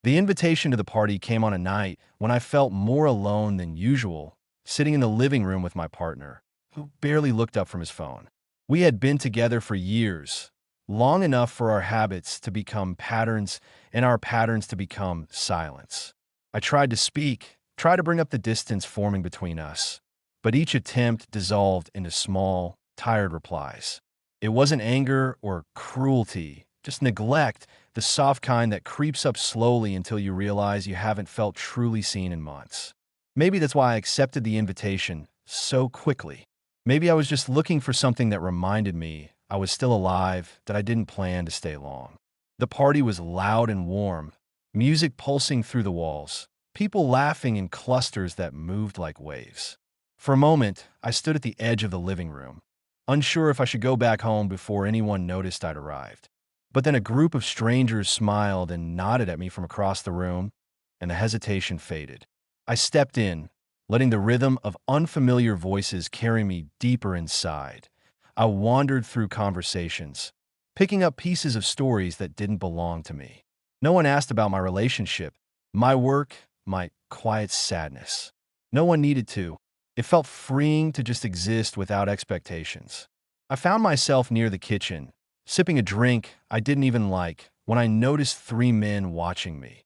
The invitation to the party came on a night when I felt more alone than usual, sitting in the living room with my partner, who barely looked up from his phone. We had been together for years, long enough for our habits to become patterns and our patterns to become silence. I tried to speak, tried to bring up the distance forming between us, but each attempt dissolved into small, tired replies. It wasn't anger or cruelty, just neglect, the soft kind that creeps up slowly until you realize you haven't felt truly seen in months. Maybe that's why I accepted the invitation so quickly. Maybe I was just looking for something that reminded me I was still alive, that I didn't plan to stay long. The party was loud and warm, music pulsing through the walls, people laughing in clusters that moved like waves. For a moment, I stood at the edge of the living room, unsure if I should go back home before anyone noticed I'd arrived. But then a group of strangers smiled and nodded at me from across the room, and the hesitation faded. I stepped in, letting the rhythm of unfamiliar voices carry me deeper inside. I wandered through conversations, picking up pieces of stories that didn't belong to me. No one asked about my relationship, my work, my quiet sadness. No one needed to. It felt freeing to just exist without expectations. I found myself near the kitchen, sipping a drink I didn't even like, when I noticed three men watching me.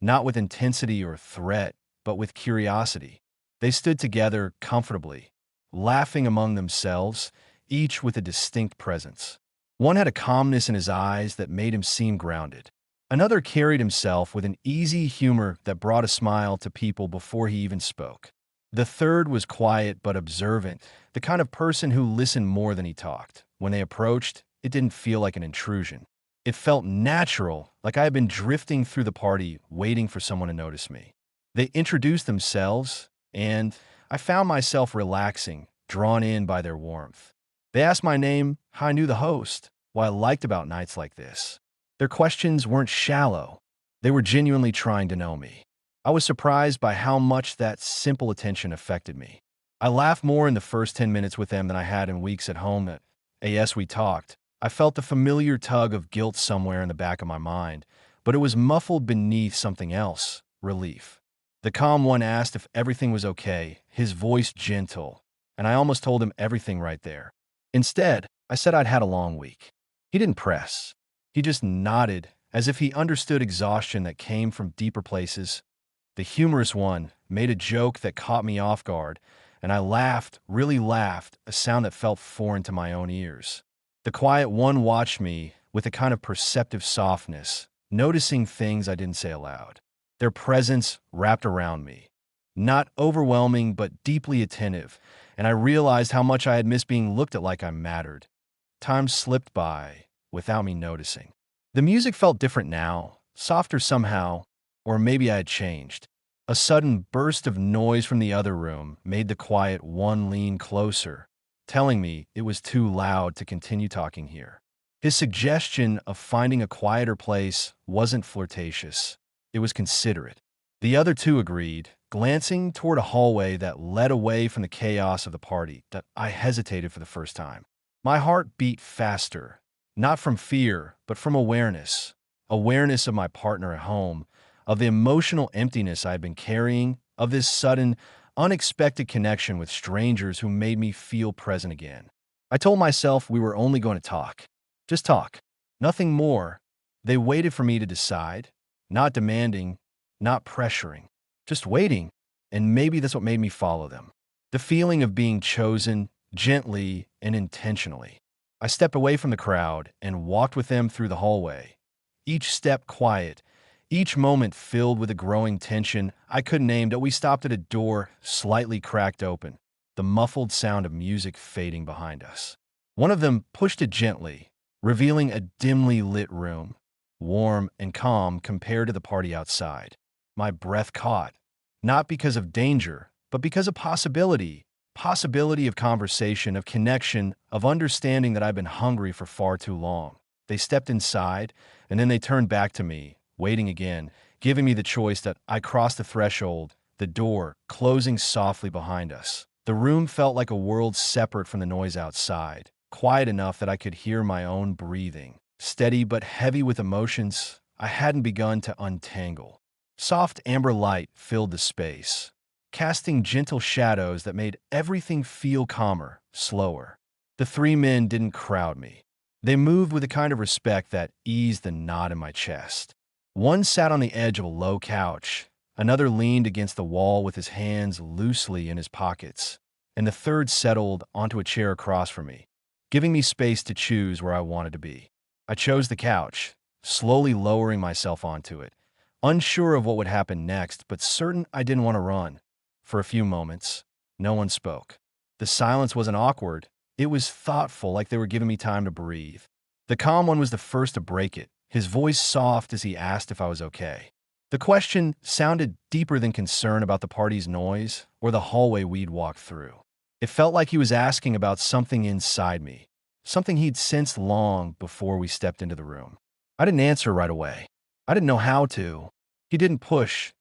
Not with intensity or threat, but with curiosity. They stood together comfortably, laughing among themselves, each with a distinct presence. One had a calmness in his eyes that made him seem grounded. Another carried himself with an easy humor that brought a smile to people before he even spoke. The third was quiet but observant, the kind of person who listened more than he talked. When they approached, it didn't feel like an intrusion. It felt natural, like I had been drifting through the party, waiting for someone to notice me. They introduced themselves, and I found myself relaxing, drawn in by their warmth. They asked my name, how I knew the host, what I liked about nights like this. Their questions weren't shallow. They were genuinely trying to know me. I was surprised by how much that simple attention affected me. I laughed more in the first 10 minutes with them than I had in weeks at home that, yes, we talked. I felt the familiar tug of guilt somewhere in the back of my mind, but it was muffled beneath something else, relief. The calm one asked if everything was okay, his voice gentle, and I almost told him everything right there. Instead, I said I'd had a long week. He didn't press. He just nodded, as if he understood exhaustion that came from deeper places. The humorous one made a joke that caught me off guard, and I laughed, really laughed, a sound that felt foreign to my own ears. The quiet one watched me with a kind of perceptive softness, noticing things I didn't say aloud. Their presence wrapped around me, not overwhelming but deeply attentive, and I realized how much I had missed being looked at like I mattered. Time slipped by without me noticing. The music felt different now, softer somehow, or maybe I had changed. A sudden burst of noise from the other room made the quiet one lean closer, telling me it was too loud to continue talking here. His suggestion of finding a quieter place wasn't flirtatious. It was considerate. The other two agreed, glancing toward a hallway that led away from the chaos of the party. That I hesitated for the first time. My heart beat faster, not from fear, but from awareness. Awareness of my partner at home, of the emotional emptiness I had been carrying, of this sudden, unexpected connection with strangers who made me feel present again. I told myself we were only going to talk. Just talk. Nothing more. They waited for me to decide, not demanding, not pressuring, just waiting, and maybe that's what made me follow them. The feeling of being chosen, gently and intentionally. I stepped away from the crowd and walked with them through the hallway, each step quiet, each moment filled with a growing tension I couldn't name, till we stopped at a door slightly cracked open, the muffled sound of music fading behind us. One of them pushed it gently, revealing a dimly lit room, warm and calm compared to the party outside. My breath caught, not because of danger, but because of possibility of conversation, of connection, of understanding that I've been hungry for far too long. They stepped inside, and then they turned back to me, waiting again, giving me the choice that I crossed the threshold, the door closing softly behind us. The room felt like a world separate from the noise outside, quiet enough that I could hear my own breathing, steady but heavy with emotions, I hadn't begun to untangle. Soft amber light filled the space, casting gentle shadows that made everything feel calmer, slower. The three men didn't crowd me. They moved with a kind of respect that eased the knot in my chest. One sat on the edge of a low couch, another leaned against the wall with his hands loosely in his pockets, and the third settled onto a chair across from me, giving me space to choose where I wanted to be. I chose the couch, slowly lowering myself onto it, unsure of what would happen next, but certain I didn't want to run. For a few moments, no one spoke. The silence wasn't awkward. It was thoughtful, like they were giving me time to breathe. The calm one was the first to break it, his voice soft as he asked if I was okay. The question sounded deeper than concern about the party's noise or the hallway we'd walked through. It felt like he was asking about something inside me, something he'd sensed long before we stepped into the room. I didn't answer right away. I didn't know how to. He didn't push.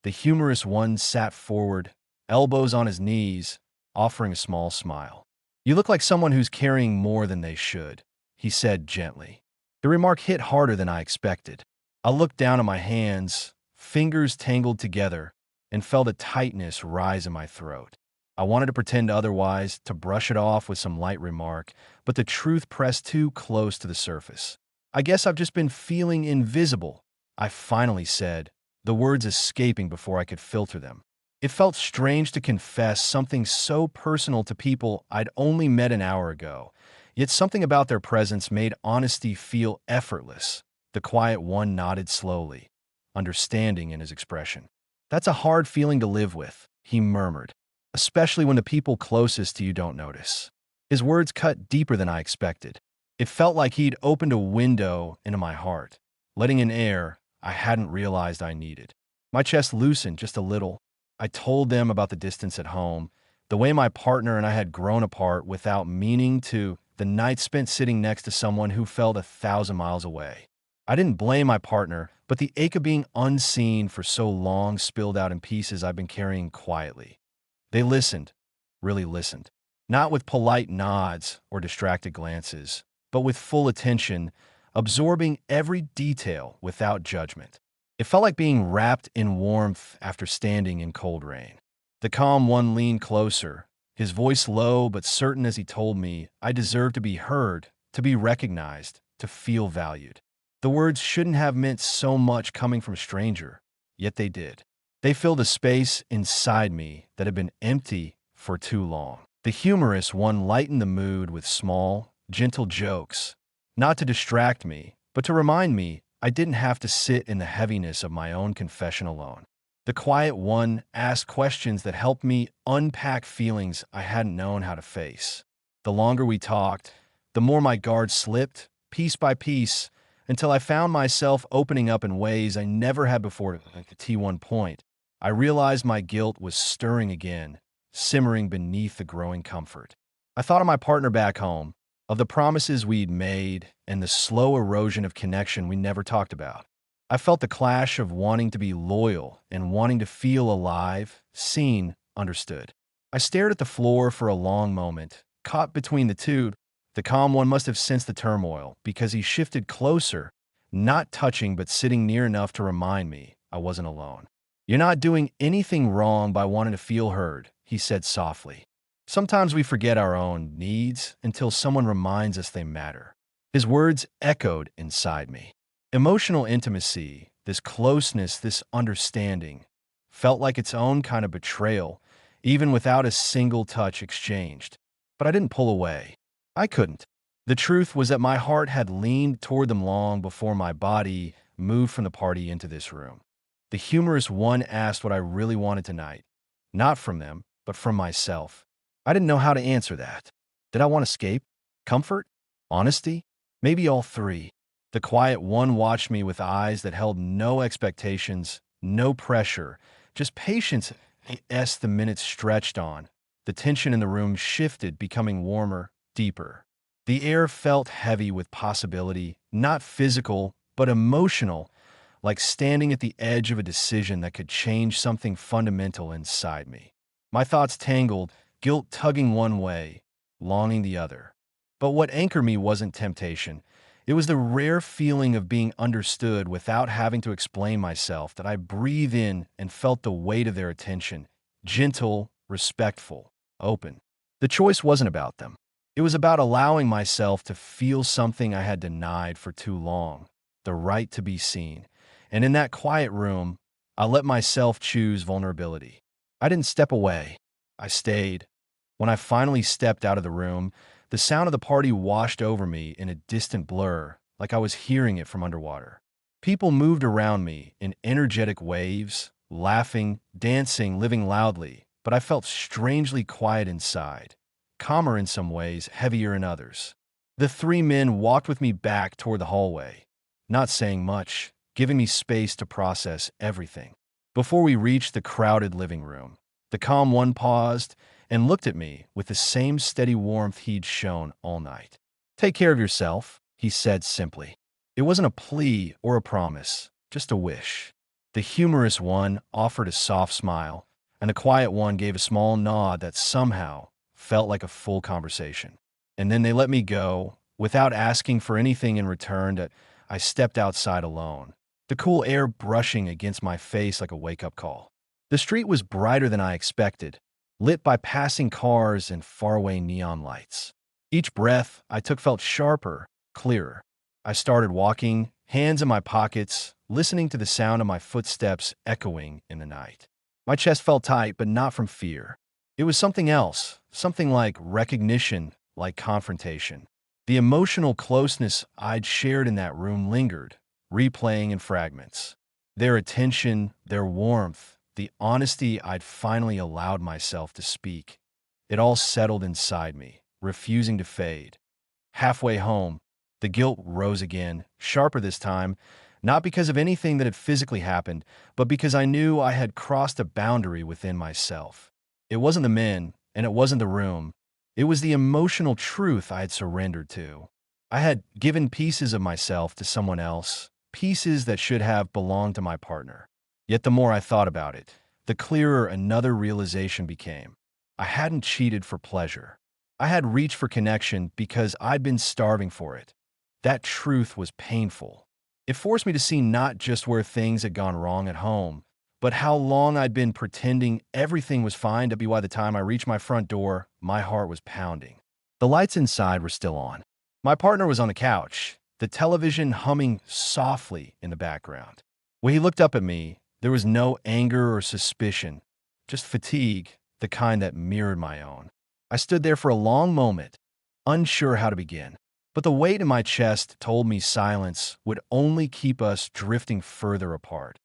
The humorous one sat forward, elbows on his knees, offering a small smile. "You look like someone who's carrying more than they should," he said gently. The remark hit harder than I expected. I looked down at my hands, fingers tangled together, and felt a tightness rise in my throat. I wanted to pretend otherwise, to brush it off with some light remark, but the truth pressed too close to the surface. "I guess I've just been feeling invisible," I finally said, the words escaping before I could filter them. It felt strange to confess something so personal to people I'd only met an hour ago, yet something about their presence made honesty feel effortless. The quiet one nodded slowly, understanding in his expression. "That's a hard feeling to live with," he murmured, "especially when the people closest to you don't notice." His words cut deeper than I expected. It felt like he'd opened a window into my heart, letting in air I hadn't realized I needed. My chest loosened just a little. I told them about the distance at home, the way my partner and I had grown apart without meaning to, the night spent sitting next to someone who felt 1,000 miles away. I didn't blame my partner, but the ache of being unseen for so long spilled out in pieces I've been carrying quietly. They listened, really listened, not with polite nods or distracted glances, but with full attention, absorbing every detail without judgment. It felt like being wrapped in warmth after standing in cold rain. The calm one leaned closer, his voice low but certain as he told me I deserved to be heard, to be recognized, to feel valued. The words shouldn't have meant so much coming from a stranger, yet they did. They filled a space inside me that had been empty for too long. The humorous one lightened the mood with small, gentle jokes, not to distract me, but to remind me I didn't have to sit in the heaviness of my own confession alone. The quiet one asked questions that helped me unpack feelings I hadn't known how to face. The longer we talked, the more my guard slipped, piece by piece, until I found myself opening up in ways I never had before at the T1 point. I realized my guilt was stirring again, simmering beneath the growing comfort. I thought of my partner back home, of the promises we'd made, and the slow erosion of connection we never talked about. I felt the clash of wanting to be loyal and wanting to feel alive, seen, understood. I stared at the floor for a long moment, caught between the two. The calm one must have sensed the turmoil, because he shifted closer, not touching but sitting near enough to remind me I wasn't alone. "You're not doing anything wrong by wanting to feel heard," he said softly. "Sometimes we forget our own needs until someone reminds us they matter." His words echoed inside me. Emotional intimacy, this closeness, this understanding, felt like its own kind of betrayal, even without a single touch exchanged. But I didn't pull away. I couldn't. The truth was that my heart had leaned toward them long before my body moved from the party into this room. The humorous one asked what I really wanted tonight, not from them, but from myself. I didn't know how to answer that. Did I want escape? Comfort? Honesty? Maybe all three. The quiet one watched me with eyes that held no expectations, no pressure, just patience as the minutes stretched on. The tension in the room shifted, becoming warmer, deeper. The air felt heavy with possibility, not physical, but emotional, like standing at the edge of a decision that could change something fundamental inside me. My thoughts tangled, guilt tugging one way, longing the other. But what anchored me wasn't temptation. It was the rare feeling of being understood without having to explain myself that I breathed in and felt the weight of their attention, gentle, respectful, open. The choice wasn't about them. It was about allowing myself to feel something I had denied for too long, the right to be seen. And in that quiet room, I let myself choose vulnerability. I didn't step away. I stayed. When I finally stepped out of the room, the sound of the party washed over me in a distant blur, like I was hearing it from underwater. People moved around me in energetic waves, laughing, dancing, living loudly, but I felt strangely quiet inside, calmer in some ways, heavier in others. The three men walked with me back toward the hallway, not saying much, giving me space to process everything. Before we reached the crowded living room, the calm one paused and looked at me with the same steady warmth he'd shown all night. "Take care of yourself," he said simply. It wasn't a plea or a promise, just a wish. The humorous one offered a soft smile, and the quiet one gave a small nod that somehow felt like a full conversation. And then they let me go, without asking for anything in return. That I stepped outside alone, the cool air brushing against my face like a wake-up call. The street was brighter than I expected, lit by passing cars and faraway neon lights. Each breath I took felt sharper, clearer. I started walking, hands in my pockets, listening to the sound of my footsteps echoing in the night. My chest felt tight, but not from fear. It was something else, something like recognition, like confrontation. The emotional closeness I'd shared in that room lingered, replaying in fragments. Their attention, their warmth, the honesty I'd finally allowed myself to speak. It all settled inside me, refusing to fade. Halfway home, the guilt rose again, sharper this time, not because of anything that had physically happened, but because I knew I had crossed a boundary within myself. It wasn't the men, and it wasn't the room. It was the emotional truth I had surrendered to. I had given pieces of myself to someone else, pieces that should have belonged to my partner. Yet the more I thought about it, the clearer another realization became. I hadn't cheated for pleasure. I had reached for connection because I'd been starving for it. That truth was painful. It forced me to see not just where things had gone wrong at home, but how long I'd been pretending everything was fine to be. By the time I reached my front door, my heart was pounding. The lights inside were still on. My partner was on the couch, the television humming softly in the background. When he looked up at me, there was no anger or suspicion, just fatigue, the kind that mirrored my own. I stood there for a long moment, unsure how to begin. But the weight in my chest told me silence would only keep us drifting further apart.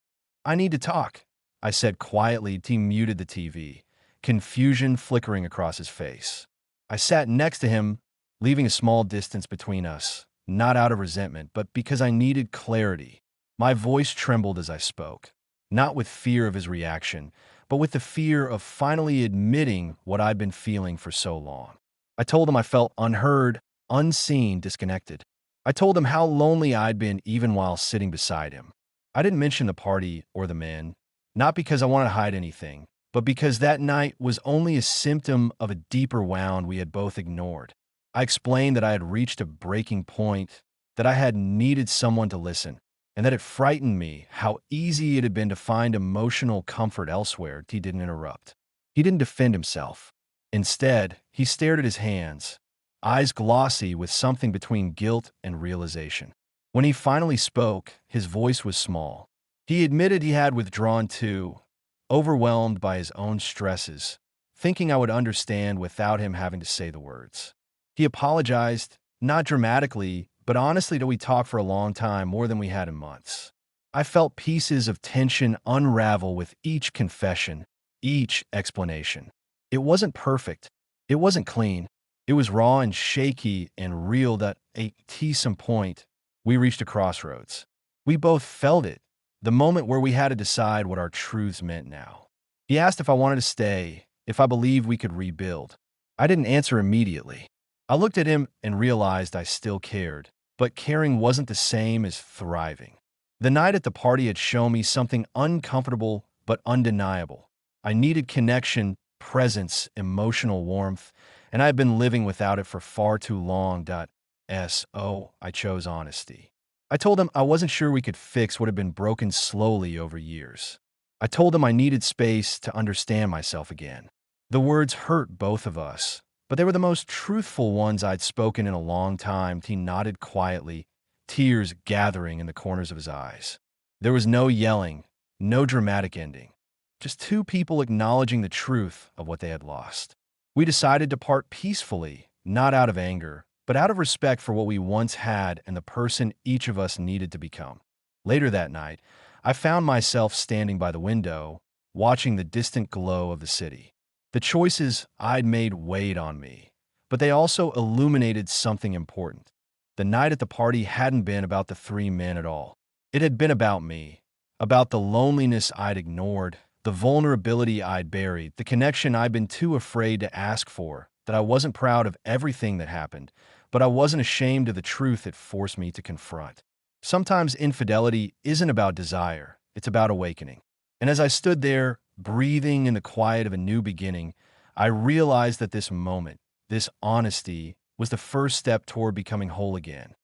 "I need to talk," I said quietly. He muted the TV, confusion flickering across his face. I sat next to him, leaving a small distance between us, not out of resentment, but because I needed clarity. My voice trembled as I spoke, not with fear of his reaction, but with the fear of finally admitting what I'd been feeling for so long. I told him I felt unheard, unseen, disconnected. I told him how lonely I'd been even while sitting beside him. I didn't mention the party or the men, not because I wanted to hide anything, but because that night was only a symptom of a deeper wound we had both ignored. I explained that I had reached a breaking point, that I had needed someone to listen, and that it frightened me how easy it had been to find emotional comfort elsewhere. He didn't interrupt. He didn't defend himself. Instead, he stared at his hands, eyes glossy with something between guilt and realization. When he finally spoke, his voice was small. He admitted he had withdrawn too, overwhelmed by his own stresses, thinking I would understand without him having to say the words. He apologized, not dramatically, but honestly that we talked for a long time, more than we had in months. I felt pieces of tension unravel with each confession, each explanation. It wasn't perfect. It wasn't clean. It was raw and shaky and real. That at some point, we reached a crossroads. We both felt it, the moment where we had to decide what our truths meant now. He asked if I wanted to stay, if I believed we could rebuild. I didn't answer immediately. I looked at him and realized I still cared, but caring wasn't the same as thriving. The night at the party had shown me something uncomfortable but undeniable. I needed connection, presence, emotional warmth, and I had been living without it for far too long. So I chose honesty. I told them I wasn't sure we could fix what had been broken slowly over years. I told them I needed space to understand myself again. The words hurt both of us, but they were the most truthful ones I'd spoken in a long time. He nodded quietly, tears gathering in the corners of his eyes. There was no yelling, no dramatic ending, just two people acknowledging the truth of what they had lost. We decided to part peacefully, not out of anger, but out of respect for what we once had and the person each of us needed to become. Later that night, I found myself standing by the window, watching the distant glow of the city. The choices I'd made weighed on me, but they also illuminated something important. The night at the party hadn't been about the three men at all. It had been about me, about the loneliness I'd ignored, the vulnerability I'd buried, the connection I'd been too afraid to ask for, that I wasn't proud of everything that happened, but I wasn't ashamed of the truth it forced me to confront. Sometimes infidelity isn't about desire, it's about awakening. And as I stood there, breathing in the quiet of a new beginning, I realized that this moment, this honesty, was the first step toward becoming whole again.